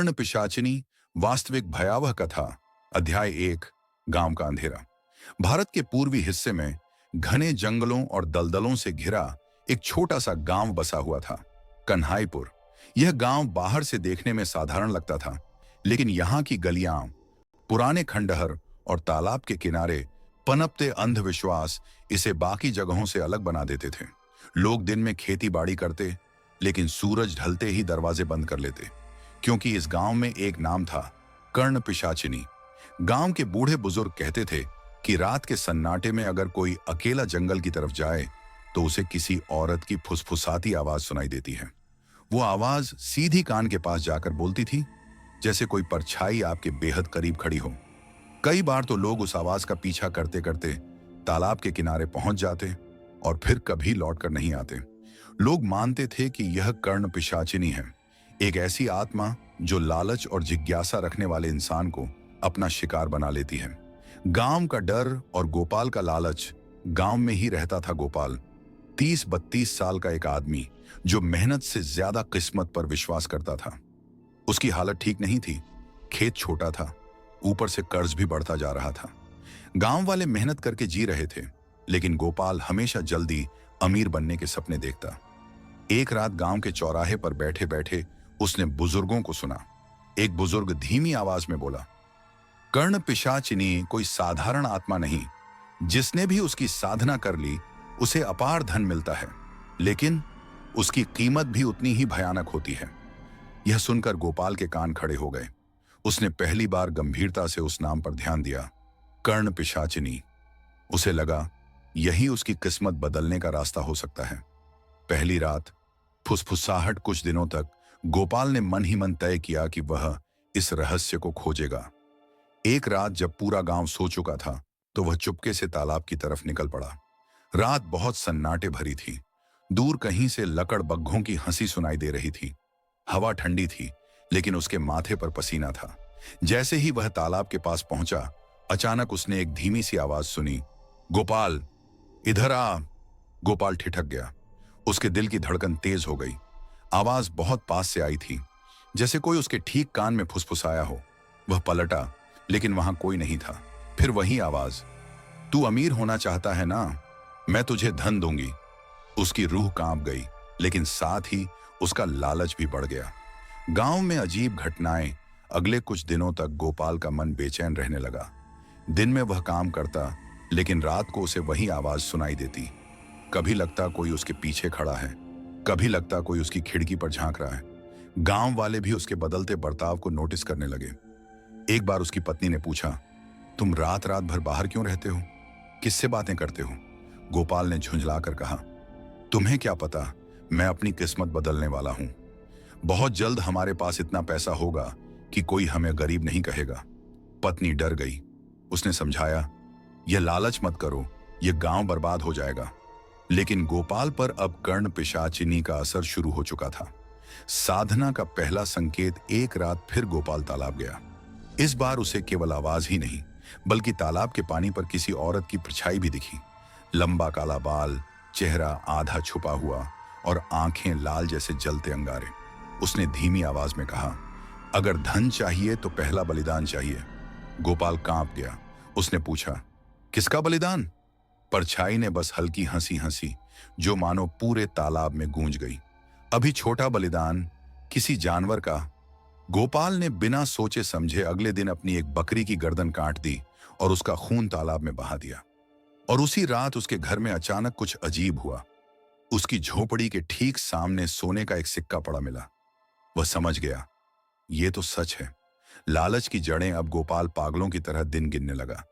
कर्ण पिशाचिनी वास्तविक भयावह कथा। अध्याय 1। गांव का अंधेरा। भारत के पूर्वी हिस्से में घने जंगलों और दलदलों से घिरा एक छोटा सा गांव बसा हुआ था, कन्हाईपुर। यह गांव बाहर से देखने में साधारण लगता था, लेकिन यहाँ की गलियां, पुराने खंडहर और तालाब के किनारे पनपते अंधविश्वास इसे बाकी जगहों से अलग बना देते थे। लोग दिन में खेती बाड़ी करते, लेकिन सूरज ढलते ही दरवाजे बंद कर लेते, क्योंकि इस गांव में एक नाम था, कर्ण पिशाचिनी। गांव के बूढ़े बुजुर्ग कहते थे कि रात के सन्नाटे में अगर कोई अकेला जंगल की तरफ जाए तो उसे किसी औरत की फुसफुसाती आवाज सुनाई देती है। वो आवाज सीधी कान के पास जाकर बोलती थी, जैसे कोई परछाई आपके बेहद करीब खड़ी हो। कई बार तो लोग उस आवाज का पीछा करते करते तालाब के किनारे पहुंच जाते और फिर कभी लौटकर नहीं आते। लोग मानते थे कि यह कर्ण पिशाचिनी है, एक ऐसी आत्मा जो लालच और जिज्ञासा रखने वाले इंसान को अपना शिकार बना लेती है। गांव का डर और गोपाल का लालच। गांव में ही रहता था गोपाल, 30-32 साल का एक आदमी जो मेहनत से ज्यादा किस्मत पर विश्वास करता था। उसकी हालत ठीक नहीं थी, खेत छोटा था, ऊपर से कर्ज भी बढ़ता जा रहा था। गांव वाले मेहनत करके जी रहे थे, लेकिन गोपाल हमेशा जल्दी अमीर बनने के सपने देखता। एक रात गांव के चौराहे पर बैठे बैठे उसने बुजुर्गों को सुना। एक बुजुर्ग धीमी आवाज में बोला, कर्ण पिशाचिनी कोई साधारण आत्मा नहीं। जिसने भी उसकी साधना कर ली उसे अपार धन मिलता है, लेकिन उसकी कीमत भी उतनी ही भयानक होती है। यह सुनकर गोपाल के कान खड़े हो गए। उसने पहली बार गंभीरता से उस नाम पर ध्यान दिया, कर्ण पिशाचिनी। उसे लगा यही उसकी किस्मत बदलने का रास्ता हो सकता है। पहली रात फुसफुसाहट कुछ दिनों तक गोपाल ने मन ही मन तय किया कि वह इस रहस्य को खोजेगा। एक रात जब पूरा गांव सो चुका था तो वह चुपके से तालाब की तरफ निकल पड़ा। रात बहुत सन्नाटे भरी थी। दूर कहीं से लकड़बग्घों की हंसी सुनाई दे रही थी। हवा ठंडी थी, लेकिन उसके माथे पर पसीना था। जैसे ही वह तालाब के पास पहुंचा, अचानक उसने एक धीमी सी आवाज सुनी, गोपाल इधर आ। गोपाल ठिठक गया। उसके दिल की धड़कन तेज हो गई। आवाज बहुत पास से आई थी, जैसे कोई उसके ठीक कान में फुसफुसाया हो। वह पलटा, लेकिन वहां कोई नहीं था। फिर वही आवाज, तू अमीर होना चाहता है ना, मैं तुझे धन दूंगी। उसकी रूह कांप गई, लेकिन साथ ही उसका लालच भी बढ़ गया। गांव में अजीब घटनाएं। अगले कुछ दिनों तक गोपाल का मन बेचैन रहने लगा। दिन में वह काम करता, लेकिन रात को उसे वही आवाज सुनाई देती। कभी लगता कोई उसके पीछे खड़ा है, कभी लगता कोई उसकी खिड़की पर झांक रहा है। गांव वाले भी उसके बदलते बर्ताव को नोटिस करने लगे। एक बार उसकी पत्नी ने पूछा, तुम रात रात भर बाहर क्यों रहते हो, किससे बातें करते हो? गोपाल ने झुंझलाकर कहा, तुम्हें क्या पता, मैं अपनी किस्मत बदलने वाला हूं। बहुत जल्द हमारे पास इतना पैसा होगा कि कोई हमें गरीब नहीं कहेगा। पत्नी डर गई। उसने समझाया, यह लालच मत करो, यह गांव बर्बाद हो जाएगा। लेकिन गोपाल पर अब कर्ण पिशाचिनी का असर शुरू हो चुका था। साधना का पहला संकेत। एक रात फिर गोपाल तालाब गया। इस बार उसे केवल आवाज ही नहीं, बल्कि तालाब के पानी पर किसी औरत की परछाई भी दिखी। लंबा काला बाल, चेहरा आधा छुपा हुआ और आंखें लाल जैसे जलते अंगारे। उसने धीमी आवाज में कहा, अगर धन चाहिए तो पहला बलिदान चाहिए। गोपाल कांप गया। उसने पूछा, किसका बलिदान? परछाई ने बस हल्की हंसी हंसी, जो मानो पूरे तालाब में गूंज गई। अभी छोटा बलिदान, किसी जानवर का। गोपाल ने बिना सोचे समझे अगले दिन अपनी एक बकरी की गर्दन काट दी और उसका खून तालाब में बहा दिया। और उसी रात उसके घर में अचानक कुछ अजीब हुआ। उसकी झोपड़ी के ठीक सामने सोने का एक सिक्का पड़ा मिला। वह समझ गया, ये तो सच है। लालच की जड़ें। अब गोपाल पागलों की तरह दिन गिनने लगा।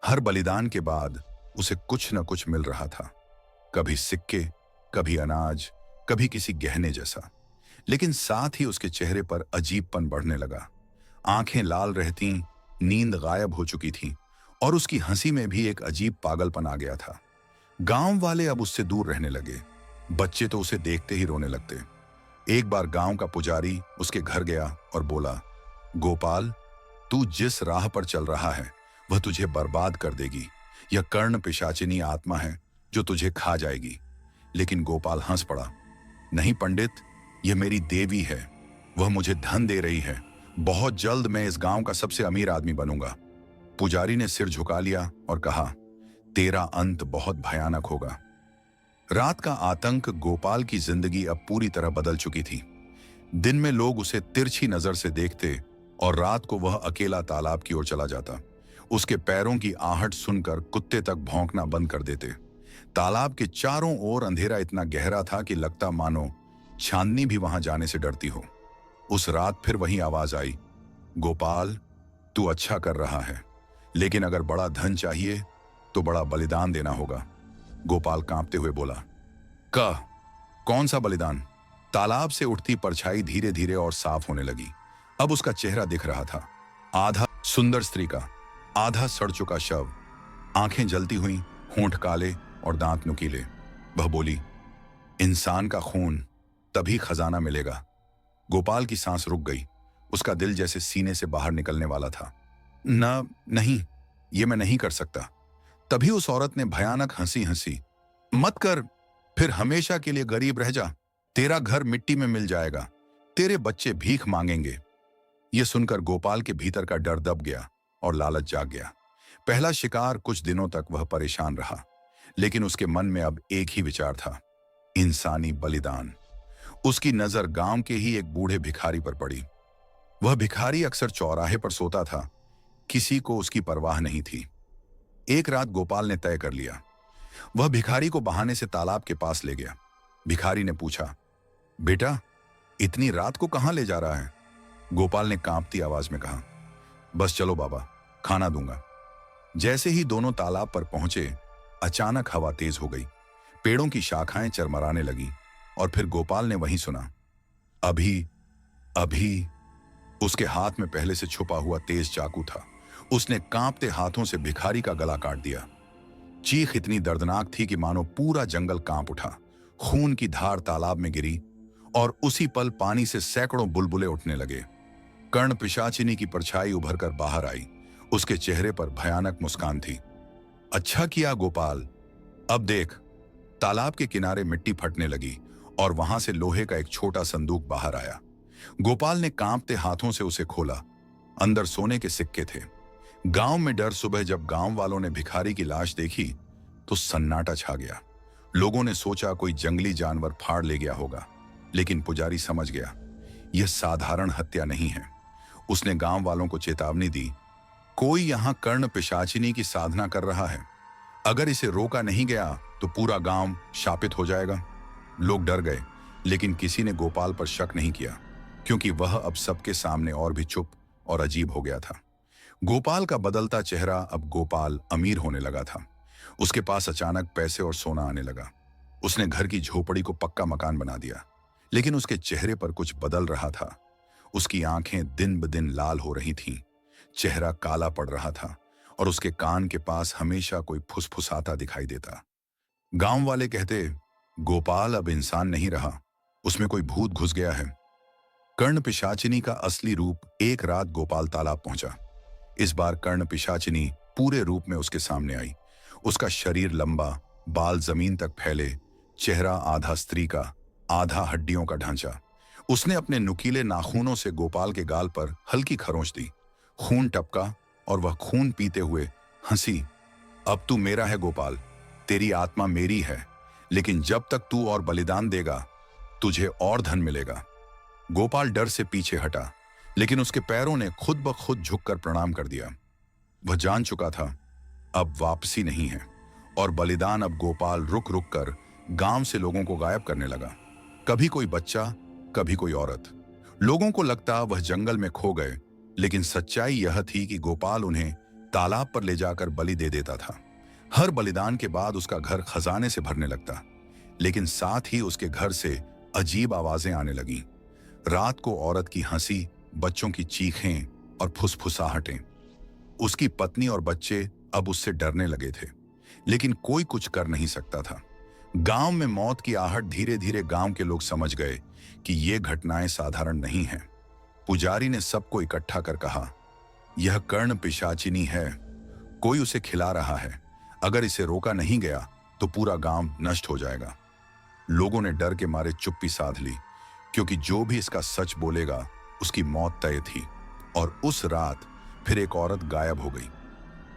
हर बलिदान के बाद उसे कुछ न कुछ मिल रहा था, कभी सिक्के, कभी अनाज, कभी किसी गहने जैसा। लेकिन साथ ही उसके चेहरे पर अजीबपन बढ़ने लगा। आंखें लाल रहती, नींद गायब हो चुकी थी और उसकी हंसी में भी एक अजीब पागलपन आ गया था। गांव वाले अब उससे दूर रहने लगे। बच्चे तो उसे देखते ही रोने लगते। एक बार गांव का पुजारी उसके घर गया और बोला, गोपाल, तू जिस राह पर चल रहा है वह तुझे बर्बाद कर देगी। यह कर्ण पिशाचिनी आत्मा है जो तुझे खा जाएगी। लेकिन गोपाल हंस पड़ा, नहीं पंडित, यह मेरी देवी है। वह मुझे धन दे रही है, बहुत जल्द मैं इस गांव का सबसे अमीर आदमी बनूंगा। पुजारी ने सिर झुका लिया और कहा, तेरा अंत बहुत भयानक होगा। रात का आतंक गोपाल की जिंदगी अब पूरी तरह बदल चुकी थी। दिन में लोग उसे तिरछी नजर से देखते और रात को वह अकेला तालाब की ओर चला जाता। उसके पैरों की आहट सुनकर कुत्ते तक भौंकना बंद कर देते। तालाब के चारों ओर अंधेरा इतना गहरा था कि लगता मानो चांदनी भी वहां जाने से डरती हो। उस रात फिर वही आवाज आई, गोपाल, तू अच्छा कर रहा है, लेकिन अगर बड़ा धन चाहिए तो बड़ा बलिदान देना होगा। गोपाल कांपते हुए बोला, कौन सा बलिदान? तालाब से उठती परछाई धीरे धीरे और साफ होने लगी। अब उसका चेहरा दिख रहा था, आधा सुंदर स्त्री का, आधा सड़ चुका शव, आंखें जलती हुई, होंठ काले और दांत नुकीले। वह बोली, इंसान का खून, तभी खजाना मिलेगा। गोपाल की सांस रुक गई। उसका दिल जैसे सीने से बाहर निकलने वाला था। नहीं, ये मैं नहीं कर सकता। तभी उस औरत ने भयानक हंसी हंसी, मत कर, फिर हमेशा के लिए गरीब रह जा। तेरा घर मिट्टी में मिल जाएगा, तेरे बच्चे भीख मांगेंगे। यह सुनकर गोपाल के भीतर का डर दब गया और लालच जाग गया। पहला शिकार, कुछ दिनों तक वह परेशान रहा, लेकिन उसके मन में अब एक ही विचार था, इंसानी बलिदान। उसकी नजर गांव के ही एक बूढ़े भिखारी पर पड़ी। वह भिखारी अक्सर चौराहे पर सोता था, किसी को उसकी परवाह नहीं थी। एक रात गोपाल ने तय कर लिया, वह भिखारी को बहाने से तालाब के पास ले गया। भिखारी ने पूछा, बेटा, इतनी रात को कहां ले जा रहा है? गोपाल ने कांपती आवाज में कहा, बस चलो बाबा, खाना दूंगा। जैसे ही दोनों तालाब पर पहुंचे, अचानक हवा तेज हो गई, पेड़ों की शाखाएं चरमराने लगी और फिर गोपाल ने वहीं सुना, अभी अभी। उसके हाथ में पहले से छुपा हुआ तेज चाकू था। उसने कांपते हाथों से भिखारी का गला काट दिया। चीख इतनी दर्दनाक थी कि मानो पूरा जंगल कांप उठा। खून की धार तालाब में गिरी और उसी पल पानी से सैकड़ों बुलबुले उठने लगे। कर्ण पिशाचिनी की परछाई उभरकर बाहर आई। उसके चेहरे पर भयानक मुस्कान थी। अच्छा किया गोपाल, अब देख। तालाब के किनारे मिट्टी फटने लगी और वहां से लोहे का एक छोटा संदूक बाहर आया। गोपाल ने कांपते हाथों से उसे खोला। अंदर सोने के सिक्के थे। गांव में डर। सुबह जब गांव वालों ने भिखारी की लाश देखी तो सन्नाटा छा गया। लोगों ने सोचा कोई जंगली जानवर फाड़ ले गया होगा, लेकिन पुजारी समझ गया, यह साधारण हत्या नहीं है। उसने गांव वालों को चेतावनी दी, कोई यहां कर्ण पिशाचिनी की साधना कर रहा है। अगर इसे रोका नहीं गया तो पूरा गांव शापित हो जाएगा। लोग डर गए, लेकिन किसी ने गोपाल पर शक नहीं किया, क्योंकि वह अब सबके सामने और भी चुप और अजीब हो गया था। गोपाल का बदलता चेहरा, अब गोपाल अमीर होने लगा था। उसके पास अचानक पैसे और सोना आने लगा। उसने घर की झोपड़ी को पक्का मकान बना दिया, लेकिन उसके चेहरे पर कुछ बदल रहा था। उसकी आंखें दिन ब दिन लाल हो रही थीं, चेहरा काला पड़ रहा था और उसके कान के पास हमेशा कोई फुसफुसाता दिखाई देता। गांव वाले कहते, गोपाल अब इंसान नहीं रहा, उसमें कोई भूत घुस गया है। कर्ण पिशाचिनी का असली रूप। एक रात गोपाल तालाब पहुंचा। इस बार कर्ण पिशाचिनी पूरे रूप में उसके सामने आई। उसका शरीर लंबा, बाल जमीन तक फैले, चेहरा आधा स्त्री का, आधा हड्डियों का ढांचा। उसने अपने नुकीले नाखूनों से गोपाल के गाल पर हल्की खरोंच दी। खून टपका और वह खून पीते हुए हंसी, अब तू मेरा है गोपाल, तेरी आत्मा मेरी है, लेकिन जब तक तू और बलिदान देगा तुझे और धन मिलेगा। गोपाल डर से पीछे हटा, लेकिन उसके पैरों ने खुद ब खुद झुककर प्रणाम कर दिया। वह जान चुका था अब वापसी नहीं है, और बलिदान। अब गोपाल रुक रुक कर गांव से लोगों को गायब करने लगा। कभी कोई बच्चा, कभी कोई औरत। लोगों को लगता वह जंगल में खो गए, लेकिन सच्चाई यह थी कि गोपाल उन्हें तालाब पर ले जाकर बलि दे देता था। हर बलिदान के बाद उसका घर खजाने से भरने लगता, लेकिन साथ ही उसके घर से अजीब आवाजें आने लगीं। रात को औरत की हंसी, बच्चों की चीखें और फुसफुसाहटें। उसकी पत्नी और बच्चे अब उससे डरने लगे थे, लेकिन कोई कुछ कर नहीं सकता था। गांव में मौत की आहट। धीरे धीरे गांव के लोग समझ गए कि ये घटनाएं साधारण नहीं हैं। पुजारी ने सबको इकट्ठा कर कहा, यह कर्ण पिशाचिनी है, कोई उसे खिला रहा है। अगर इसे रोका नहीं गया तो पूरा गांव नष्ट हो जाएगा। लोगों ने डर के मारे चुप्पी साध ली, क्योंकि जो भी इसका सच बोलेगा उसकी मौत तय थी। और उस रात फिर एक औरत गायब हो गई।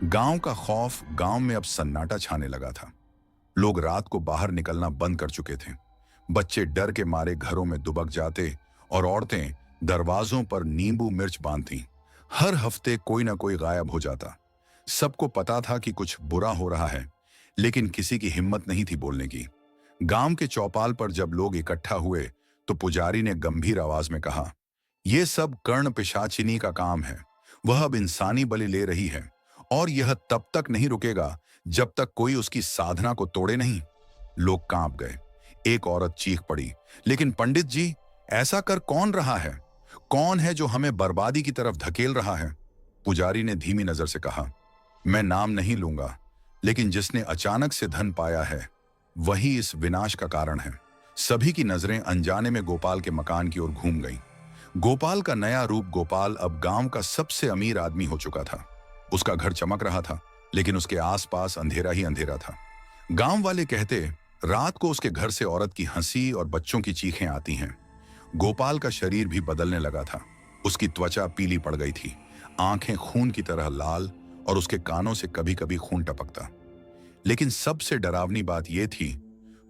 गांव का खौफ, गांव में अब सन्नाटा छाने लगा था। लोग रात को बाहर निकलना बंद कर चुके थे। बच्चे डर के मारे घरों में दुबक जाते और औरतें दरवाजों पर नींबू मिर्च बांधती। हर हफ्ते कोई ना कोई गायब हो जाता। सबको पता था कि कुछ बुरा हो रहा है, लेकिन किसी की हिम्मत नहीं थी बोलने की। गांव के चौपाल पर जब लोग इकट्ठा हुए तो पुजारी ने गंभीर आवाज में कहा, यह सब कर्ण पिशाचिनी का काम है। वह अब इंसानी बलि ले रही है और यह तब तक नहीं रुकेगा जब तक कोई उसकी साधना को तोड़े नहीं। लोग कांप गए। एक औरत चीख पड़ी, लेकिन पंडित जी, ऐसा कर कौन रहा है? कौन है जो हमें बर्बादी की तरफ धकेल रहा है? पुजारी ने धीमी नजर से कहा, मैं नाम नहीं लूंगा, लेकिन जिसने अचानक से धन पाया है वही इस विनाश का कारण है। सभी की नजरें अनजाने में गोपाल के मकान की ओर घूम गईं। गोपाल का नया रूप, गोपाल अब गांव का सबसे अमीर आदमी हो चुका था। उसका घर चमक रहा था, लेकिन उसके आसपास अंधेरा ही अंधेरा था। गांव वाले कहते, रात को उसके घर से औरत की हंसी और बच्चों की चीखें आती हैं। गोपाल का शरीर भी बदलने लगा था। उसकी त्वचा पीली पड़ गई थी, आंखें खून की तरह लाल और उसके कानों से कभी कभी खून टपकता। लेकिन सबसे डरावनी बात यह थी,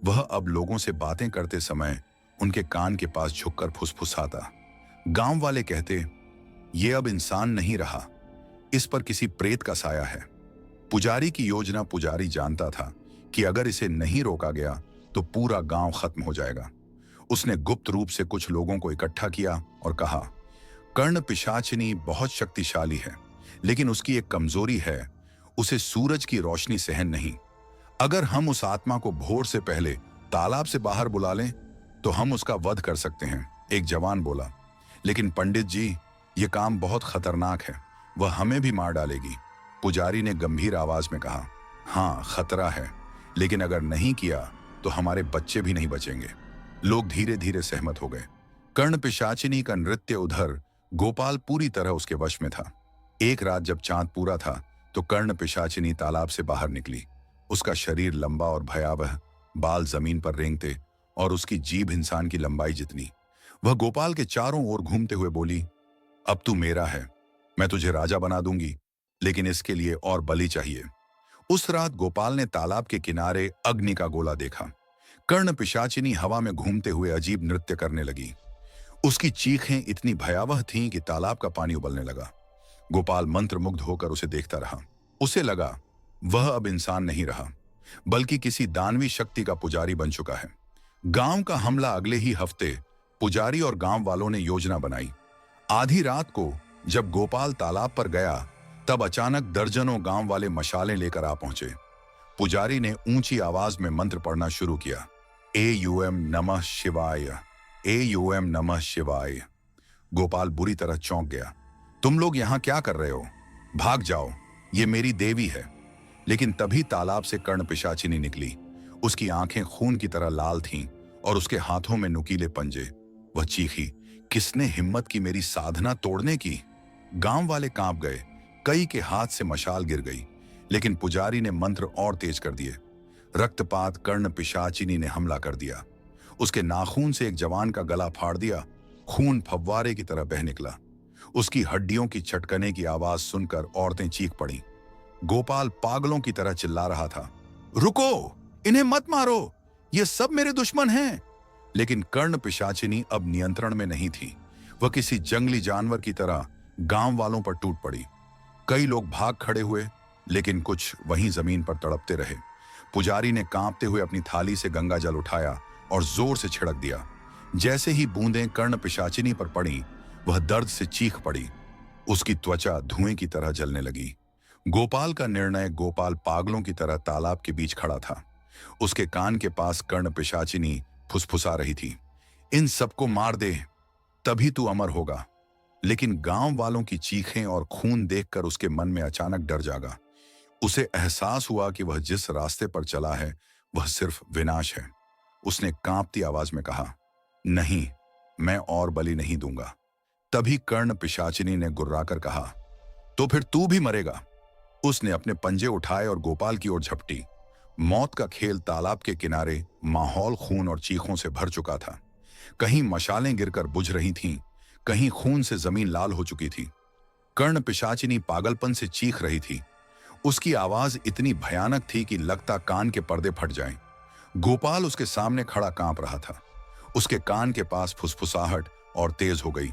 वह अब लोगों से बातें करते समय उनके कान के पास झुककर फुसफुसाता। गांव वाले कहते, यह अब इंसान नहीं रहा, इस पर किसी प्रेत का साया है। पुजारी की योजना, पुजारी जानता था कि अगर इसे नहीं रोका गया तो पूरा गांव खत्म हो जाएगा। उसने गुप्त रूप से कुछ लोगों को इकट्ठा किया और कहा, कर्ण पिशाचिनी बहुत शक्तिशाली है, लेकिन उसकी एक कमजोरी है, उसे सूरज की रोशनी सहन नहीं। अगर हम उस आत्मा को भोर से पहले तालाब से बाहर बुला लें तो हम उसका वध कर सकते हैं। एक जवान बोला, लेकिन पंडित जी, ये काम बहुत खतरनाक है, वह हमें भी मार डालेगी। पुजारी ने गंभीर आवाज में कहा, हाँ खतरा है, लेकिन अगर नहीं किया तो हमारे बच्चे भी नहीं बचेंगे। लोग धीरे धीरे सहमत हो गए। कर्ण पिशाचिनी का नृत्य उधर, गोपाल पूरी तरह उसके वश में था। एक रात जब चांद पूरा था तो कर्ण पिशाचिनी तालाब से बाहर निकली। उसका शरीर लंबा और भयावह, बाल जमीन पर रेंगते और उसकी जीभ इंसान की लंबाई जितनी। वह गोपाल के चारों ओर घूमते हुए बोली, अब तू मेरा है, मैं तुझे राजा बना दूंगी, लेकिन इसके लिए और बलि चाहिए। उस रात गोपाल ने तालाब के किनारे अग्नि का गोला देखा। कर्ण पिशाचिनी हवा में घूमते हुए अजीब नृत्य करने लगी। उसकी चीखें इतनी भयावह थीं कि तालाब का पानी उबलने लगा। गोपाल मंत्रमुग्ध होकर उसे देखता रहा। उसे लगा वह अब इंसान नहीं रहा, बल्कि किसी दानवी शक्ति का पुजारी बन चुका है। गांव का हमला अगले ही हफ्ते पुजारी और गांव वालों ने योजना बनाई। आधी रात को जब गोपाल तालाब पर गया तब अचानक दर्जनों गांव वाले मशालें लेकर आ पहुंचे। पुजारी ने ऊंची आवाज में मंत्र पढ़ना शुरू किया, एयूएम नमः शिवाय, एयूएम नमः शिवाय। गोपाल बुरी तरह चौंक गया। तुम लोग यहां क्या कर रहे हो? भाग जाओ, ये मेरी देवी है। लेकिन तभी तालाब से कर्ण पिशाचिनी निकली। उसकी आंखें खून की तरह लाल थीं और उसके हाथों में नुकीले पंजे। वह चीखी, किसने हिम्मत की मेरी साधना तोड़ने की? गांव वाले कांप गए। कई के हाथ से मशाल गिर गई, लेकिन पुजारी ने मंत्र और तेज कर दिए। रक्तपात, कर्ण पिशाचिनी ने हमला कर दिया। उसके नाखून से एक जवान का गला फाड़ दिया। खून फव्वारे की तरह बह निकला। उसकी हड्डियों की चटकने की आवाज सुनकर औरतें चीख पड़ी। गोपाल पागलों की तरह चिल्ला रहा था, रुको, इन्हें मत मारो, ये सब मेरे दुश्मन हैं। लेकिन कर्ण पिशाचिनी अब नियंत्रण में नहीं थी। वह किसी जंगली जानवर की तरह गांव वालों पर टूट पड़ी। कई लोग भाग खड़े हुए, लेकिन कुछ वहीं जमीन पर तड़पते रहे। पुजारी ने कांपते हुए अपनी थाली से गंगा जल उठाया और जोर से छिड़क दिया। जैसे ही बूंदें कर्ण पिशाचिनी पर पड़ी, वह दर्द से चीख पड़ी। उसकी त्वचा धुएं की तरह जलने लगी। गोपाल का निर्णय, गोपाल पागलों की तरह तालाब के बीच खड़ा था। उसके कान के पास कर्ण पिशाचिनी फुसफुसा रही थी, इन सबको मार दे, तभी तू अमर होगा। लेकिन गांव वालों की चीखें और खून देखकर उसके मन में अचानक डर जागा। उसे एहसास हुआ कि वह जिस रास्ते पर चला है वह सिर्फ विनाश है। उसने कांपती आवाज में कहा, नहीं, मैं और बलि नहीं दूंगा। तभी कर्ण पिशाचिनी ने गुर्राकर कहा, तो फिर तू भी मरेगा। उसने अपने पंजे उठाए और गोपाल की ओर झपटी। मौत का खेल तालाब के किनारे, माहौल खून और चीखों से भर चुका था। कहीं मशालें गिरकर बुझ रही थीं, कहीं खून से जमीन लाल हो चुकी थी। कर्ण पिशाचिनी पागलपन से चीख रही थी। उसकी आवाज इतनी भयानक थी कि लगता कान के पर्दे फट जाएं। गोपाल उसके सामने खड़ा कांप रहा था। उसके कान के पास फुसफुसाहट और तेज हो गई।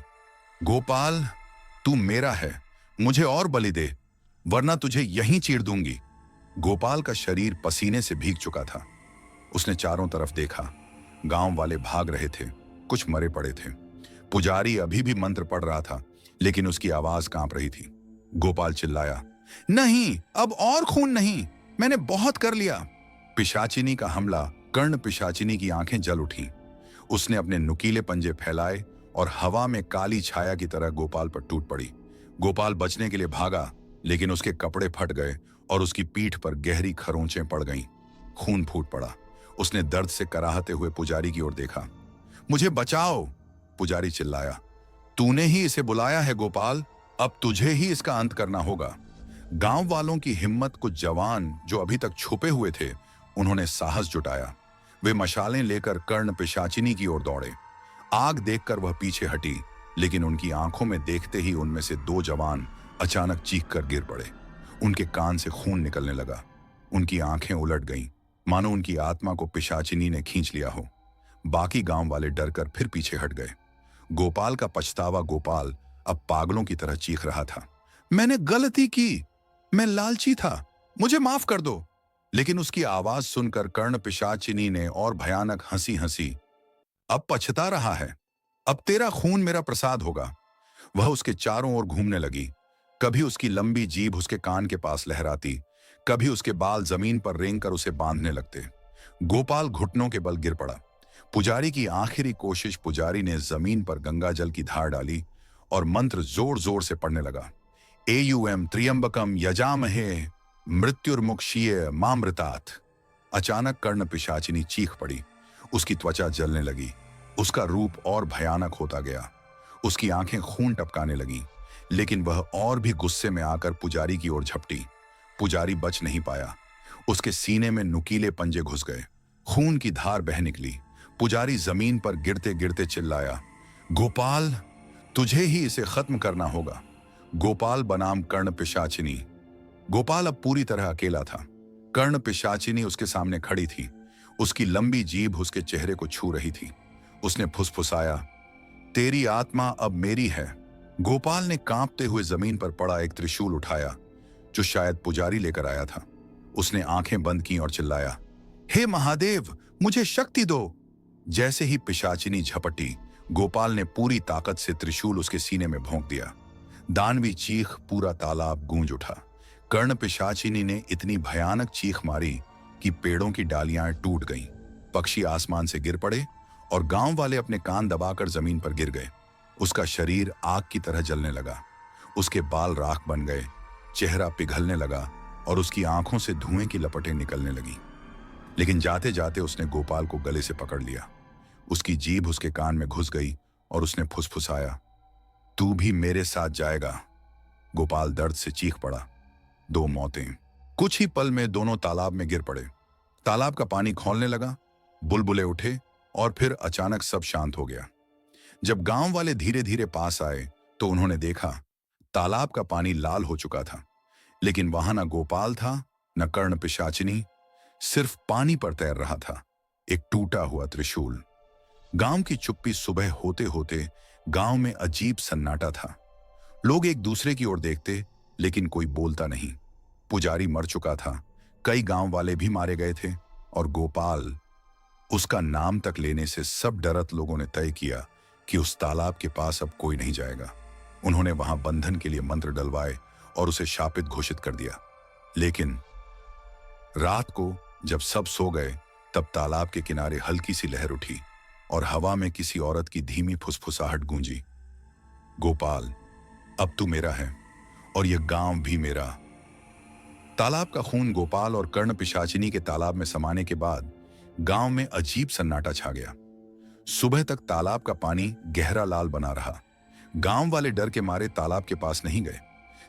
गोपाल, तू मेरा है, मुझे और बलि दे, वरना तुझे यहीं चीर दूंगी। गोपाल का शरीर पसीने से भीग चुका था। उसने चारों तरफ देखा। गांव वाले भाग रहे थे, कुछ मरे पड़े थे। पुजारी अभी भी मंत्र पढ़ रहा था, लेकिन उसकी आवाज कांप रही थी। गोपाल चिल्लाया, नहीं, अब और खून नहीं, मैंने बहुत कर लिया। पिशाचिनी का हमला, कर्ण पिशाचिनी की आंखें जल उठी। उसने अपने नुकीले पंजे फैलाए और हवा में काली छाया की तरह गोपाल पर टूट पड़ी। गोपाल बचने के लिए भागा, लेकिन उसके कपड़े फट गए और उसकी पीठ पर गहरी खरोंचें पड़ गईं। खून फूट पड़ा। उसने दर्द से कराहते हुए पुजारी की ओर देखा। मुझे बचाओ, पुजारी चिल्लाया। तूने ही इसे बुलाया है गोपाल, अब तुझे ही इसका अंत करना होगा। गांव वालों की हिम्मत, कुछ जवान जो अभी तक छुपे हुए थे, उन्होंने साहस जुटाया। वे मशालें लेकर कर्ण पिशाचिनी की ओर दौड़े। आग देखकर वह पीछे हटी, लेकिन उनकी आंखों में देखते ही उनमें से दो जवान अचानक चीखकर गिर पड़े। उनके कान से खून निकलने लगा। उनकी आंखें उलट गईं, मानो उनकी आत्मा को पिशाचिनी ने खींच लिया हो। बाकी गांव वाले डरकर फिर पीछे हट गए। गोपाल का पछतावा गोपाल अब पागलों की तरह चीख रहा था। मैंने गलती की, मैं लालची था, मुझे माफ कर दो। लेकिन उसकी आवाज सुनकर कर्ण पिशाचिनी ने और भयानक हंसी हंसी। अब पछता रहा है, अब तेरा खून मेरा प्रसाद होगा। वह उसके चारों ओर घूमने लगी। कभी उसकी लंबी जीभ उसके कान के पास लहराती, कभी उसके बाल जमीन पर रेंगकर उसे बांधने लगते। गोपाल घुटनों के बल गिर पड़ा। पुजारी की आखिरी कोशिश, पुजारी ने जमीन पर गंगा जल की धार डाली और मंत्र जोर जोर से पढ़ने लगा। एयुएम त्र्यंबकम यजामहे मृत्युर्मुक्षीय मामृतात्। अचानक कर्ण पिशाचिनी चीख पड़ी। उसकी त्वचा जलने लगी। उसका रूप और भयानक होता गया। उसकी आंखें खून टपकाने लगीं, लेकिन वह और भी गुस्से में आकर पुजारी की ओर झपटी। पुजारी बच नहीं पाया। उसके सीने में नुकीले पंजे घुस गए। खून की धार बह निकली। पुजारी जमीन पर गिरते गिरते चिल्लाया, गोपाल, तुझे ही इसे खत्म करना होगा। गोपाल बनाम कर्ण पिशाचिनी। गोपाल अब पूरी तरह अकेला था। कर्ण पिशाचिनी उसके सामने खड़ी थी। उसकी लंबी जीभ उसके चेहरे को छू रही थी। उसने फुसफुसाया, तेरी आत्मा अब मेरी है। गोपाल ने कांपते हुए जमीन पर पड़ा एक त्रिशूल उठाया, जो शायद पुजारी लेकर आया था। उसने आंखें बंद की और चिल्लाया, हे महादेव, मुझे शक्ति दो। जैसे ही पिशाचिनी झपटी, गोपाल ने पूरी ताकत से त्रिशूल उसके सीने में भोंक दिया। दानवी चीख, पूरा तालाब गूंज उठा। कर्ण पिशाचिनी ने इतनी भयानक चीख मारी कि पेड़ों की डालियां टूट गईं, पक्षी आसमान से गिर पड़े और गांव वाले अपने कान दबाकर जमीन पर गिर गए। उसका शरीर आग की तरह जलने लगा। उसके बाल राख बन गए, चेहरा पिघलने लगा और उसकी आंखों से धुएं की लपटें निकलने लगीं। लेकिन जाते जाते उसने गोपाल को गले से पकड़ लिया। उसकी जीभ उसके कान में घुस गई और उसने फुसफुसाया, तू भी मेरे साथ जाएगा। गोपाल दर्द से चीख पड़ा। दो मौतें। कुछ ही पल में दोनों तालाब में गिर पड़े। तालाब का पानी खौलने लगा, बुलबुले उठे और फिर अचानक सब शांत हो गया। जब गांव वाले धीरे धीरे पास आए तो उन्होंने देखा तालाब का पानी लाल हो चुका था, लेकिन वहां न गोपाल था, न कर्ण पिशाचिनी। सिर्फ पानी पर तैर रहा था एक टूटा हुआ त्रिशूल। गांव की चुप्पी सुबह होते होते गांव में अजीब सन्नाटा था। लोग एक दूसरे की ओर देखते, लेकिन कोई बोलता नहीं। पुजारी मर चुका था, कई गांव वाले भी मारे गए थे और गोपाल, उसका नाम तक लेने से सब डरत लोगों ने तय किया कि उस तालाब के पास अब कोई नहीं जाएगा। उन्होंने वहां बंधन के लिए मंत्र डलवाए और उसे शापित घोषित कर दिया। लेकिन रात को जब सब सो गए, तब तालाब के किनारे हल्की सी लहर उठी और हवा में किसी औरत की धीमी फुसफुसाहट गूंजी, गोपाल, अब तू मेरा है और यह गांव भी मेरा। तालाब का खून गोपाल और कर्ण पिशाचिनी के तालाब में समाने के बाद गांव में अजीब सन्नाटा छा गया। सुबह तक तालाब का पानी गहरा लाल बना रहा। गांव वाले डर के मारे तालाब के पास नहीं गए।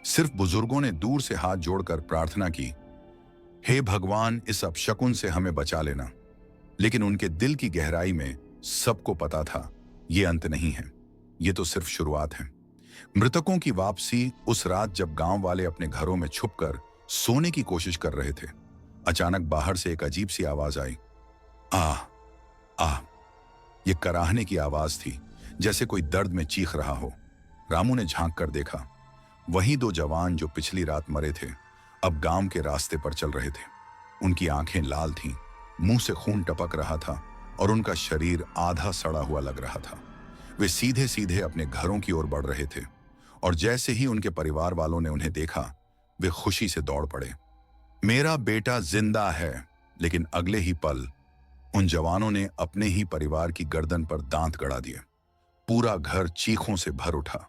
सिर्फ बुजुर्गों ने दूर से हाथ जोड़कर प्रार्थना की, हे भगवान, इस अपशकुन से हमें बचा लेना। लेकिन उनके दिल की गहराई में सबको पता था, ये अंत नहीं है, ये तो सिर्फ शुरुआत है। मृतकों की वापसी उस रात जब गांव वाले अपने घरों में छुपकर सोने की कोशिश कर रहे थे, अचानक बाहर से एक अजीब सी आवाज आई। आ आ ये कराहने की आवाज थी, जैसे कोई दर्द में चीख रहा हो। रामू ने झांक कर देखा। वही दो जवान जो पिछली रात मरे थे, अब गांव के रास्ते पर चल रहे थे। उनकी आंखें लाल थीं, मुंह से खून टपक रहा था और उनका शरीर आधा सड़ा हुआ लग रहा था। वे सीधे सीधे अपने घरों की ओर बढ़ रहे थे और जैसे ही उनके परिवार वालों ने उन्हें देखा, वे खुशी से दौड़ पड़े। मेरा बेटा जिंदा है। लेकिन अगले ही पल उन जवानों ने अपने ही परिवार की गर्दन पर दांत गड़ा दिए। पूरा घर चीखों से भर उठा।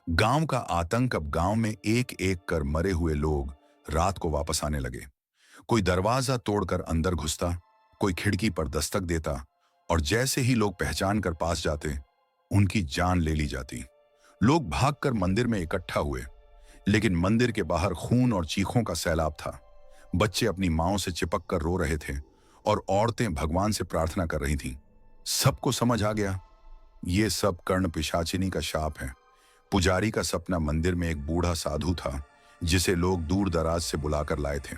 गांव का आतंक अब गांव में एक एक कर मरे हुए लोग रात को वापस आने लगे। कोई दरवाजा तोड़कर अंदर घुसता, कोई खिड़की पर दस्तक देता और जैसे ही लोग पहचान कर पास जाते, उनकी जान ले ली जाती। लोग भागकर मंदिर में इकट्ठा हुए, लेकिन मंदिर के बाहर खून और चीखों का सैलाब था। बच्चे अपनी मांओं से चिपक कर रो रहे थे और औरतें भगवान से प्रार्थना कर रही थीं। सबको समझ आ गया, ये सब कर्ण पिशाचिनी का शाप है। पुजारी का सपना मंदिर में एक बूढ़ा साधु था, जिसे लोग दूर दराज से बुलाकर लाए थे।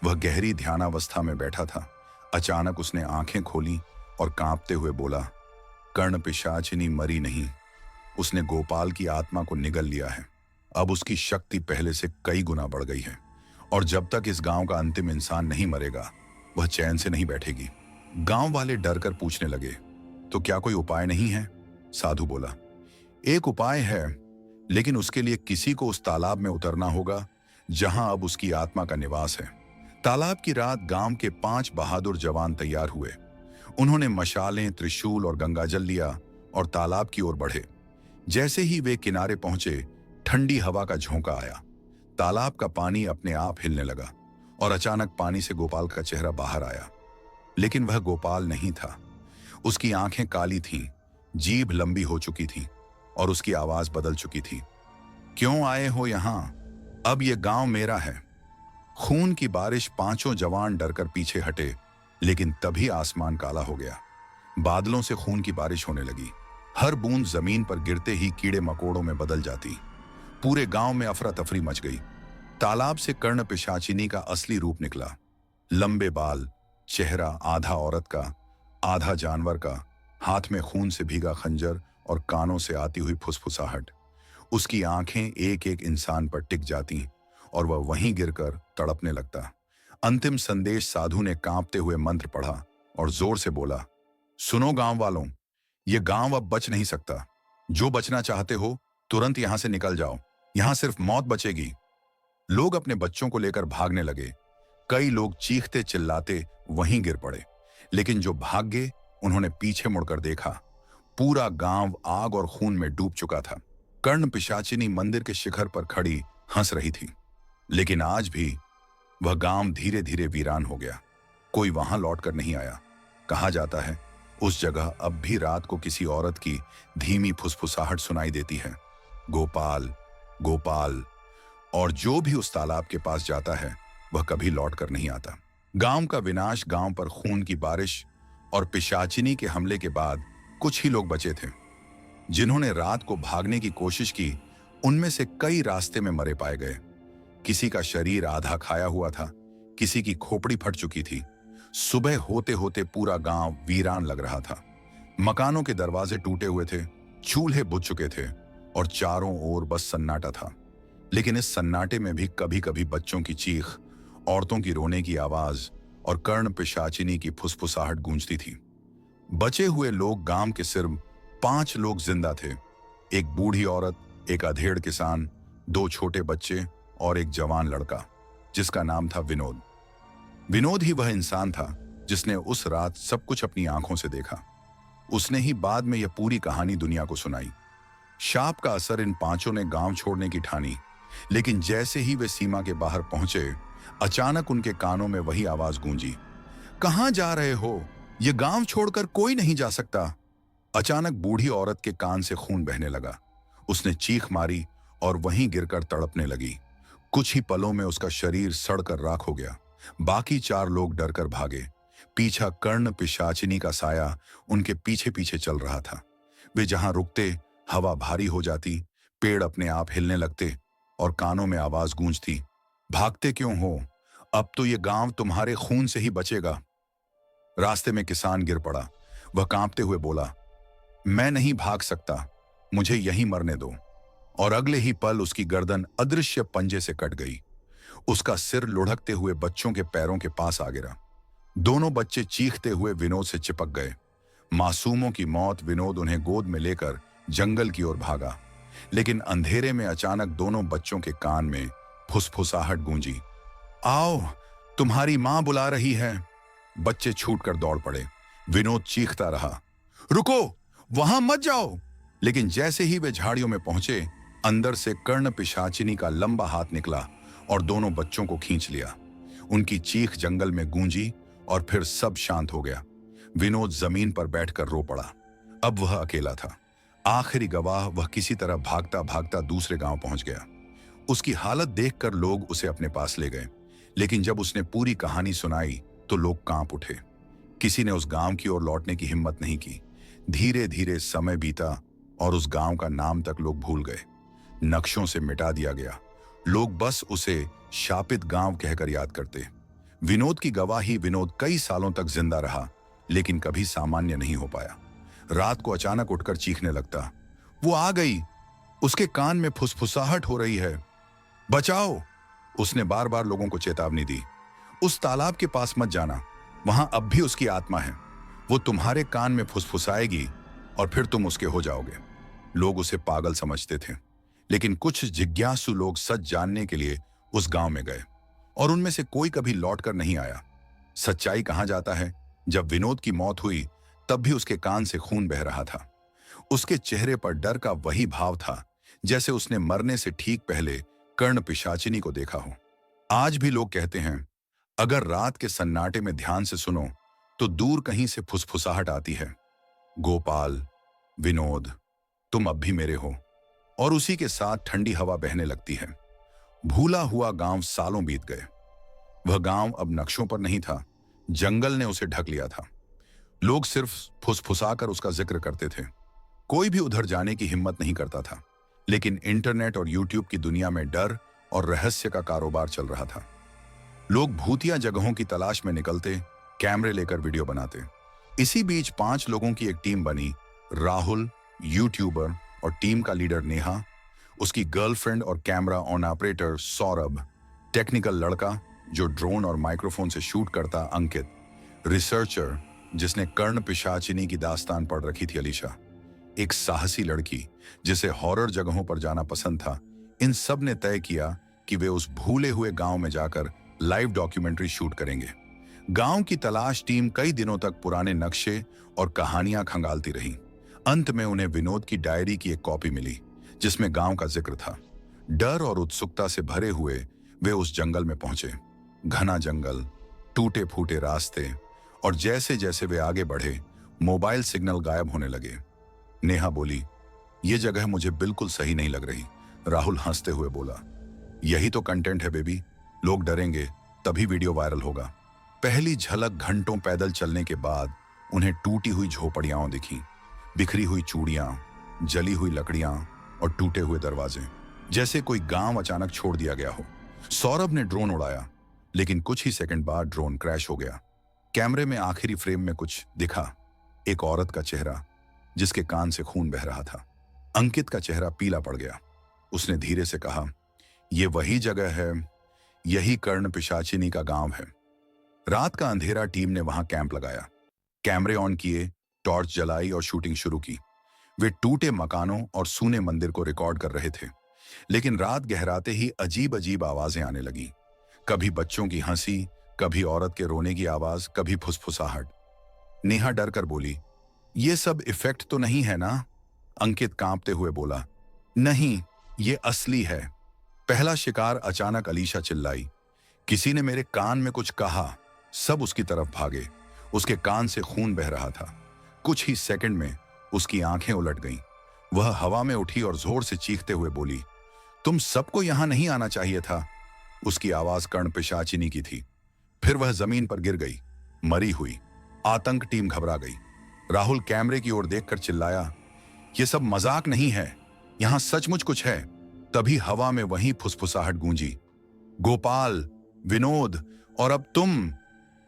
वह गहरी ध्यानावस्था में बैठा था। अचानक उसने आंखें खोली और कांपते हुए बोला, कर्ण पिशाचिनी मरी नहीं, उसने गोपाल की आत्मा को निगल लिया है। अब उसकी शक्ति पहले से कई गुना बढ़ गई है और जब तक इस गांव का अंतिम इंसान नहीं मरेगा, वह चैन से नहीं बैठेगी। गांव वाले डर कर पूछने लगे, तो क्या कोई उपाय नहीं है? साधु बोला, एक उपाय है, लेकिन उसके लिए किसी को उस तालाब में उतरना होगा जहां अब उसकी आत्मा का निवास है। तालाब की रात गांव के 5 बहादुर जवान तैयार हुए। उन्होंने मशालें, त्रिशूल और गंगाजल लिया और तालाब की ओर बढ़े। जैसे ही वे किनारे पहुंचे, ठंडी हवा का झोंका आया। तालाब का पानी अपने आप हिलने लगा और अचानक पानी से गोपाल का चेहरा बाहर आया। लेकिन वह गोपाल नहीं था। उसकी आंखें काली थीं, जीभ लंबी हो चुकी थी और उसकी आवाज बदल चुकी थी। क्यों आए हो यहां? अब यह गांव मेरा है। खून की बारिश। 5 जवान डरकर पीछे हटे, लेकिन तभी आसमान काला हो गया। बादलों से खून की बारिश होने लगी। हर बूंद जमीन पर गिरते ही कीड़े मकोड़ों में बदल जाती। पूरे गांव में अफरा तफरी मच गई। तालाब से कर्ण पिशाचिनी का असली रूप निकला। लंबे बाल, चेहरा आधा औरत का, आधा जानवर का, हाथ में खून से भीगा खंजर और कानों से आती हुई फुसफुसाहट। उसकी आंखें एक एक इंसान पर टिक जाती और वह वहीं गिरकर तड़पने लगता। अंतिम संदेश साधु ने कांपते हुए मंत्र पढ़ा और जोर से बोला, सुनो गांव वालों, यह गांव अब बच नहीं सकता। जो बचना चाहते हो तुरंत यहां से निकल जाओ, यहां सिर्फ मौत बचेगी। लोग अपने बच्चों को लेकर भागने लगे। कई लोग चीखते चिल्लाते वहीं गिर पड़े, लेकिन जो भाग गए उन्होंने पीछे मुड़कर देखा। पूरा गांव आग और खून में डूब चुका था। कर्ण पिशाचिनी मंदिर के शिखर पर खड़ी हंस रही थी, लेकिन आज भी वह गांव धीरे धीरे वीरान हो गया। कोई वहां लौटकर नहीं आया। कहा जाता है उस जगह अब भी रात को किसी औरत की धीमी फुसफुसाहट सुनाई देती है, गोपाल गोपाल। और जो भी उस तालाब के पास जाता है वह कभी लौट कर नहीं आता। गांव का विनाश, गांव पर खून की बारिश और पिशाचिनी के हमले के बाद कुछ ही लोग बचे थे। जिन्होंने रात को भागने की कोशिश की, उनमें से कई रास्ते में मरे पाए गए। किसी का शरीर आधा खाया हुआ था, किसी की खोपड़ी फट चुकी थी। सुबह होते होते पूरा गांव वीरान लग रहा था। मकानों के दरवाजे टूटे हुए थे, चूल्हे बुझ चुके थे और चारों ओर बस सन्नाटा था। लेकिन इस सन्नाटे में भी कभी कभी बच्चों की चीख, औरतों की रोने की आवाज और कर्ण पिशाचिनी की फुसफुसाहट गूंजती थी। बचे हुए लोग, गांव के सिर्फ 5 लोग जिंदा थे। एक बूढ़ी औरत, एक अधेड़ किसान, 2 छोटे बच्चे और एक जवान लड़का जिसका नाम था विनोद। विनोद ही वह इंसान था जिसने उस रात सब कुछ अपनी आंखों से देखा। उसने ही बाद में यह पूरी कहानी दुनिया को सुनाई। शाप का असर इन 5 ने गांव छोड़ने की ठानी, लेकिन जैसे ही वे सीमा के बाहर पहुंचे, अचानक उनके कानों में वही आवाज गूंजी, कहां जा रहे हो? ये गांव छोड़कर कोई नहीं जा सकता। अचानक बूढ़ी औरत के कान से खून बहने लगा। उसने चीख मारी और वहीं गिरकर तड़पने लगी। कुछ ही पलों में उसका शरीर सड़कर राख हो गया। बाकी 4 लोग डरकर भागे। पीछा कर्ण पिशाचिनी का साया उनके पीछे पीछे चल रहा था। वे जहां रुकते, हवा भारी हो जाती, पेड़ अपने आप हिलने लगते और कानों में आवाज गूंजती, भागते क्यों हो? अब तो ये गांव तुम्हारे खून से ही बचेगा। रास्ते में किसान गिर पड़ा। वह कांपते हुए बोला, मैं नहीं भाग सकता, मुझे यहीं मरने दो। और अगले ही पल उसकी गर्दन अदृश्य पंजे से कट गई। उसका सिर लुढ़कते हुए बच्चों के पैरों के पास आ गिरा। दोनों बच्चे चीखते हुए विनोद से चिपक गए। मासूमों की मौत। विनोद उन्हें गोद में लेकर जंगल की ओर भागा, लेकिन अंधेरे में अचानक दोनों बच्चों के कान में फुसफुसाहट गूंजी। आओ, तुम्हारी मां बुला रही है। बच्चे छूटकर दौड़ पड़े। विनोद चीखता रहा, रुको, वहां मत जाओ। लेकिन जैसे ही वे झाड़ियों में पहुंचे, अंदर से कर्ण पिशाचिनी का लंबा हाथ निकला और दोनों बच्चों को खींच लिया। उनकी चीख जंगल में गूंजी और फिर सब शांत हो गया। विनोद जमीन पर बैठकर रो पड़ा। अब वह अकेला था, आखिरी गवाह। वह किसी तरह भागता भागता दूसरे गांव पहुंच गया। उसकी हालत देखकर लोग उसे अपने पास ले गए, लेकिन जब उसने पूरी कहानी सुनाई तो लोग कांप उठे। किसी ने उस गांव की ओर लौटने की हिम्मत नहीं की। धीरे धीरे समय बीता और उस गांव का नाम तक लोग भूल गए। नक्शों से मिटा दिया गया। लोग बस उसे शापित गांव कहकर याद करते। विनोद की गवाही। विनोद कई सालों तक जिंदा रहा, लेकिन कभी सामान्य नहीं हो पाया। रात को अचानक उठकर चीखने लगता, वो आ गई, उसके कान में फुसफुसाहट हो रही है, बचाओ। उसने बार बार लोगों को चेतावनी दी, उस तालाब के पास मत जाना, वहां अब भी उसकी आत्मा है। वो तुम्हारे कान में फुसफुसाएगी और फिर तुम उसके हो जाओगे। लोग उसे पागल समझते थे, लेकिन कुछ जिज्ञासु लोग सच जानने के लिए उस गांव में गए और उनमें से कोई कभी लौटकर नहीं आया। सच्चाई कहा जाता है, जब विनोद की मौत हुई तब भी उसके कान से खून बह रहा था। उसके चेहरे पर डर का वही भाव था जैसे उसने मरने से ठीक पहले कर्ण पिशाचिनी को देखा हो। आज भी लोग कहते हैं, अगर रात के सन्नाटे में ध्यान से सुनो तो दूर कहीं से फुसफुसाहट आती है, गोपाल, विनोद, तुम अब भी मेरे हो। और उसी के साथ ठंडी हवा बहने लगती है। भूला हुआ गांव। सालों बीत गए। वह गांव अब नक्शों पर नहीं था, जंगल ने उसे ढक लिया था। लोग सिर्फ फुसफुसाकर उसका जिक्र करते थे। कोई भी उधर जाने की हिम्मत नहीं करता था। लेकिन इंटरनेट और यूट्यूब की दुनिया में डर और रहस्य का कारोबार चल रहा था। लोग भूतिया जगहों की तलाश में निकलते, कैमरे लेकर वीडियो बनाते। इसी बीच 5 लोगों की एक टीम बनी। राहुल, यूट्यूबर, और टीम का लीडर नेहा, उसकी गर्लफ्रेंड और camera on operator Saurabh, technical लड़का जो ड्रोन और माइक्रोफोन से शूट करता अंकित, रिसर्चर जिसने कर्ण पिशाचिनी की दास्तान पढ़ रखी थी अलीशा, एक साहसी लड़की जिसे हॉरर जगहों पर जाना पसंद था। इन सब ने तय किया कि वे उस भूले हुए गांव में जाकर लाइव डॉक्यूमेंट्री शूट करेंगे। गांव की तलाश टीम कई दिनों तक पुराने नक्शे और कहानियां खंगालती रही। अंत में उन्हें विनोद की डायरी की एक कॉपी मिली जिसमें गांव का जिक्र था। डर और उत्सुकता से भरे हुए वे उस जंगल में पहुंचे। घना जंगल, टूटे फूटे रास्ते, और जैसे जैसे वे आगे बढ़े मोबाइल सिग्नल गायब होने लगे। नेहा बोली, ये जगह मुझे बिल्कुल सही नहीं लग रही। राहुल हंसते हुए बोला, यही तो कंटेंट है बेबी, लोग डरेंगे तभी वीडियो वायरल होगा। पहली झलक घंटों पैदल चलने के बाद उन्हें टूटी हुई झोपड़ियां दिखी, बिखरी हुई चूड़ियां, जली हुई लकड़ियां और टूटे हुए दरवाजे, जैसे कोई गांव अचानक छोड़ दिया गया हो। सौरभ ने ड्रोन उड़ाया, लेकिन कुछ ही सेकंड बाद ड्रोन क्रैश हो गया। कैमरे में आखिरी फ्रेम में कुछ दिखा, एक औरत का चेहरा जिसके कान से खून बह रहा था। अंकित का चेहरा पीला पड़ गया। उसने धीरे से कहा, यह वही जगह है, यही कर्ण पिशाचिनी का गांव है। रात का अंधेरा। टीम ने वहां कैंप लगाया, कैमरे ऑन किए, टॉर्च जलाई और शूटिंग शुरू की। वे टूटे मकानों और सूने मंदिर को रिकॉर्ड कर रहे थे। लेकिन रात गहराते ही अजीब अजीब आवाजें आने लगी। कभी बच्चों की हंसी, कभी औरत के रोने की आवाज, कभी फुसफुसाहट। नेहा डर कर बोली, ये सब इफेक्ट तो नहीं है ना? अंकित कांपते हुए बोला, नहीं, ये असली है। पहला शिकार। अचानक अलीशा चिल्लाई, किसी ने मेरे कान में कुछ कहा। सब उसकी तरफ भागे। उसके कान से खून बह रहा था। कुछ ही सेकंड में उसकी आंखें उलट गईं। वह हवा में उठी और जोर से चीखते हुए बोली, तुम सबको यहां नहीं आना चाहिए था। उसकी आवाज कर्ण पिशाचिनी की थी। फिर वह जमीन पर गिर गई, मरी हुई। आतंक। टीम घबरा गई। राहुल कैमरे की ओर देखकर चिल्लाया, यह सब मजाक नहीं है, यहां सचमुच कुछ है। तभी हवा में वही फुसफुसाहट गूंजी, गोपाल, विनोद, और अब तुम।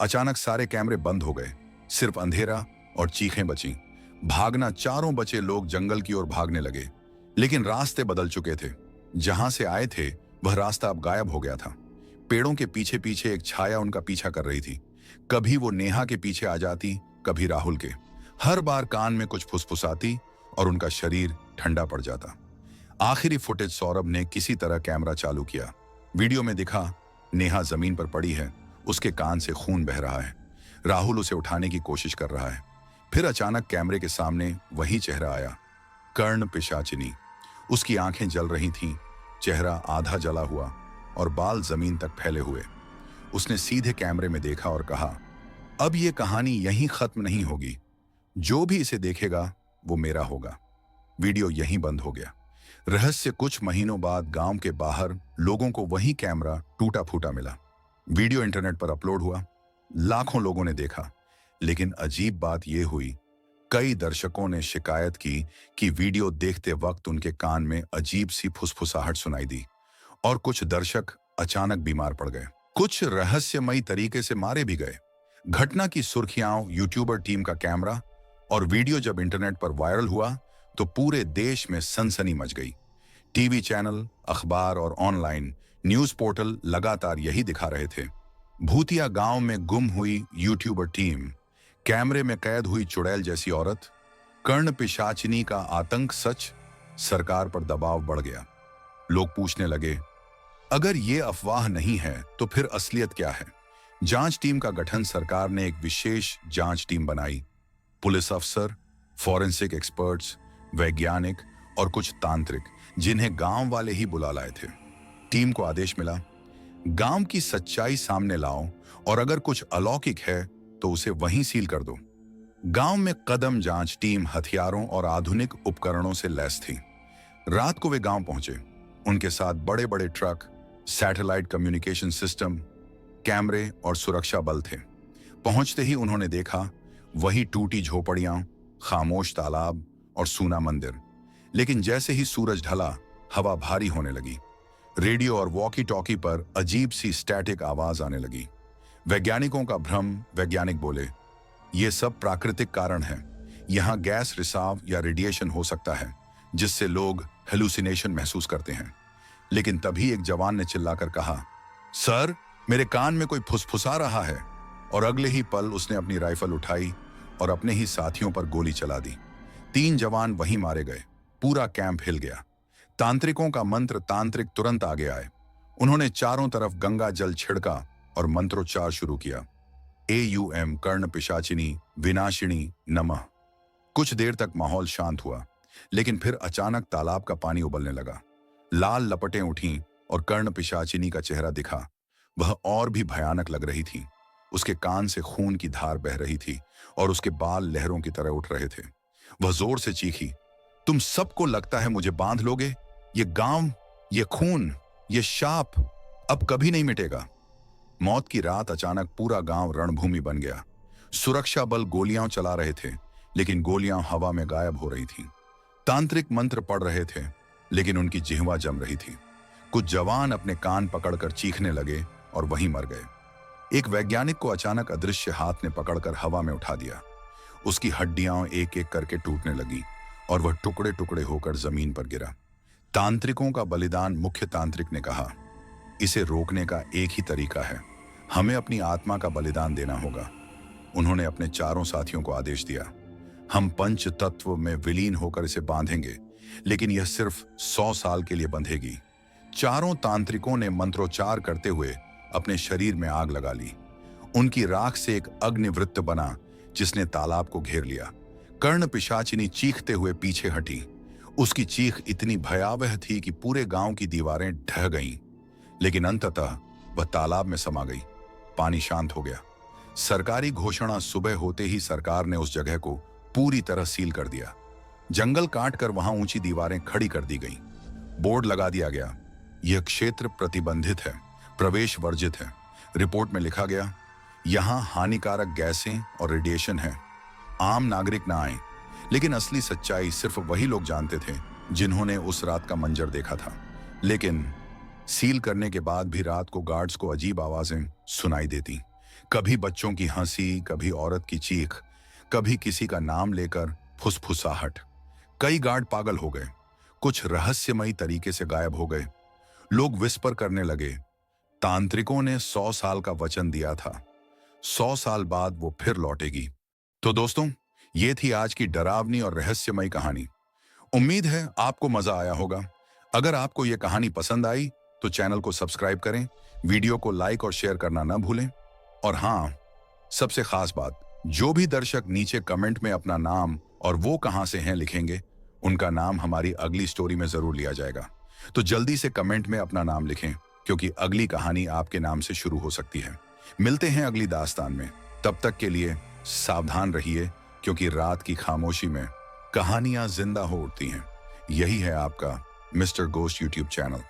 अचानक सारे कैमरे बंद हो गए, सिर्फ अंधेरा और चीखें बची। भागना, चारों बचे लोग जंगल की ओर भागने लगे, लेकिन रास्ते बदल चुके थे। जहां से आए थे वह रास्ता अब गायब हो गया था। पेड़ों के पीछे पीछे एक छाया उनका पीछा कर रही थी। कभी वो नेहा के पीछे आ जाती, कभी राहुल के। हर बार कान में कुछ फुसफुसाती और उनका शरीर ठंडा पड़ जाता। आखिरी फुटेज सौरभ ने किसी तरह कैमरा चालू किया। वीडियो में दिखा, नेहा जमीन पर पड़ी है, उसके कान से खून बह रहा है। राहुल उसे उठाने की कोशिश कर रहा है। फिर अचानक कैमरे के सामने वही चेहरा आया, कर्ण पिशाचिनी। उसकी आंखें जल रही थीं, चेहरा आधा जला हुआ और बाल जमीन तक फैले हुए। उसने सीधे कैमरे में देखा और कहा, अब ये कहानी यहीं खत्म नहीं होगी। जो भी इसे देखेगा वो मेरा होगा। वीडियो यहीं बंद हो गया। रहस्य कुछ महीनों बाद गांव के बाहर लोगों को वही कैमरा टूटा फूटा मिला। वीडियो इंटरनेट पर अपलोड हुआ, लाखों लोगों ने देखा। लेकिन अजीब बात यह हुई, कई दर्शकों ने शिकायत की कि वीडियो देखते वक्त उनके कान में अजीब सी फुसफुसाहट सुनाई दी और कुछ दर्शक अचानक बीमार पड़ गए। कुछ रहस्यमयी तरीके से मारे भी गए। घटना की सुर्खियां, यूट्यूबर टीम का कैमरा और वीडियो जब इंटरनेट पर वायरल हुआ तो पूरे देश में सनसनी मच गई। टीवी चैनल, अखबार और ऑनलाइन न्यूज पोर्टल लगातार यही दिखा रहे थे। भूतिया गांव में गुम हुई यूट्यूबर टीम, कैमरे में कैद हुई चुड़ैल जैसी औरत, कर्ण पिशाचिनी का आतंक सच। सरकार पर दबाव बढ़ गया। लोग पूछने लगे, अगर ये अफवाह नहीं है तो फिर असलियत क्या है? जांच टीम का गठन सरकार ने एक विशेष जांच टीम बनाई। पुलिस अफसर, फॉरेंसिक एक्सपर्ट्स, वैज्ञानिक और कुछ तांत्रिक, जिन्हें गांव वाले ही बुला लाए थे। टीम को आदेश मिला, गांव की सच्चाई सामने लाओ और अगर कुछ अलौकिक है तो उसे वहीं सील कर दो। गांव में कदम जांच टीम हथियारों और आधुनिक उपकरणों से लैस थी। रात को वे गांव पहुंचे। उनके साथ बड़े बड़े ट्रक, सैटेलाइट कम्युनिकेशन सिस्टम, कैमरे और सुरक्षा बल थे। पहुंचते ही उन्होंने देखा वही टूटी झोपड़ियां, खामोश तालाब और सूना मंदिर। लेकिन जैसे ही सूरज ढला, हवा भारी होने लगी। रेडियो और वॉकी टॉकी पर अजीब सी स्टैटिक आवाज आने लगी। वैज्ञानिकों का भ्रम। वैज्ञानिक बोले, ये सब प्राकृतिक कारण है। यहाँ गैस रिसाव या रेडिएशन हो सकता है जिससे लोग हेलुसिनेशन महसूस करते हैं। लेकिन तभी एक जवान ने चिल्लाकर कहा, सर, मेरे कान में कोई फुसफुसा रहा है। और अगले ही पल उसने अपनी राइफल उठाई और अपने ही साथियों पर गोली चला दी। 3 जवान वहीं मारे गए। पूरा कैंप हिल गया। तांत्रिकों का मंत्र। तांत्रिक तुरंत आगे आए। उन्होंने चारों तरफ गंगा जल छिड़का और मंत्रोच्चार शुरू किया। AUM कर्ण पिशाचिनी विनाशिनी नमः। कुछ देर तक माहौल शांत हुआ, लेकिन फिर अचानक तालाब का पानी उबलने लगा। लाल लपटें उठीं और कर्ण पिशाचिनी का चेहरा दिखा। वह और भी भयानक लग रही थी। उसके कान से खून की धार बह रही थी और उसके बाल लहरों की तरह उठ रहे थे। वह जोर से चीखी, तुम सबको लगता है मुझे बांध लोगे? ये गांव, ये खून, ये शाप अब कभी नहीं मिटेगा। मौत की रात अचानक पूरा गांव रणभूमि बन गया। सुरक्षा बल गोलियां चला रहे थे, लेकिन गोलियां हवा में गायब हो रही थीं। तांत्रिक मंत्र पढ़ रहे थे, लेकिन उनकी जिह्वा जम रही थी। कुछ जवान अपने कान पकड़कर चीखने लगे और वहीं मर गए। एक वैज्ञानिक को अचानक अदृश्य हाथ ने पकड़कर हवा में उठा दिया। उसकी हड्डियां एक एक करके टूटने लगी और वह टुकड़े टुकड़े होकर जमीन पर गिरा। तांत्रिकों का बलिदान। मुख्य तांत्रिक ने कहा, इसे रोकने का एक ही तरीका है, हमें अपनी आत्मा का बलिदान देना होगा। उन्होंने अपने चारों साथियों को आदेश दिया, हम पंच तत्व में विलीन होकर इसे बांधेंगे, लेकिन यह सिर्फ 100 साल के लिए बंधेगी। चारों तांत्रिकों ने मंत्रोच्चार करते हुए अपने शरीर में आग लगा ली। उनकी राख से एक अग्निवृत्त बना जिसने तालाब को घेर लिया। कर्ण पिशाचिनी चीखते हुए पीछे हटी। उसकी चीख इतनी भयावह थी कि पूरे गांव की दीवारें ढह गईं। लेकिन अंततः वह तालाब में समा गई। पानी शांत हो गया। सरकारी घोषणा सुबह होते ही सरकार ने उस जगह को पूरी तरह सील कर दिया। जंगल काटकर वहां ऊंची दीवारें खड़ी कर दी गईं। बोर्ड लगा दिया गया, यह क्षेत्र प्रतिबंधित है, प्रवेश वर्जित है। रिपोर्ट में लिखा गया, यहां हानिकारक गैसें और रेडिएशन है, आम नागरिक ना आए। लेकिन असली सच्चाई सिर्फ वही लोग जानते थे जिन्होंने उस रात का मंजर देखा था। लेकिन सील करने के बाद भी रात को गार्ड्स को अजीब आवाजें सुनाई देती। कभी बच्चों की हंसी, कभी औरत की चीख, कभी किसी का नाम लेकर फुसफुसाहट। कई गार्ड पागल हो गए, कुछ रहस्यमयी तरीके से गायब हो गए। लोग विस्पर करने लगे, तांत्रिकों ने 100 साल का वचन दिया था, 100 साल बाद वो फिर लौटेगी। तो दोस्तों, ये थी आज की डरावनी और रहस्यमयी कहानी। उम्मीद है आपको मजा आया होगा। अगर आपको ये कहानी पसंद आई तो चैनल को सब्सक्राइब करें, वीडियो को लाइक और शेयर करना ना भूलें। और हाँ, सबसे खास बात, जो भी दर्शक नीचे कमेंट में अपना नाम और वो कहां से हैं लिखेंगे, उनका नाम हमारी अगली स्टोरी में जरूर लिया जाएगा। तो जल्दी से कमेंट में अपना नाम लिखें, क्योंकि अगली कहानी आपके नाम से शुरू हो सकती है। मिलते हैं अगली दास्तान में। तब तक के लिए सावधान रहिए, क्योंकि रात की खामोशी में कहानियां जिंदा हो उठती हैं। यही है आपका मिस्टर गोस्ट यूट्यूब चैनल।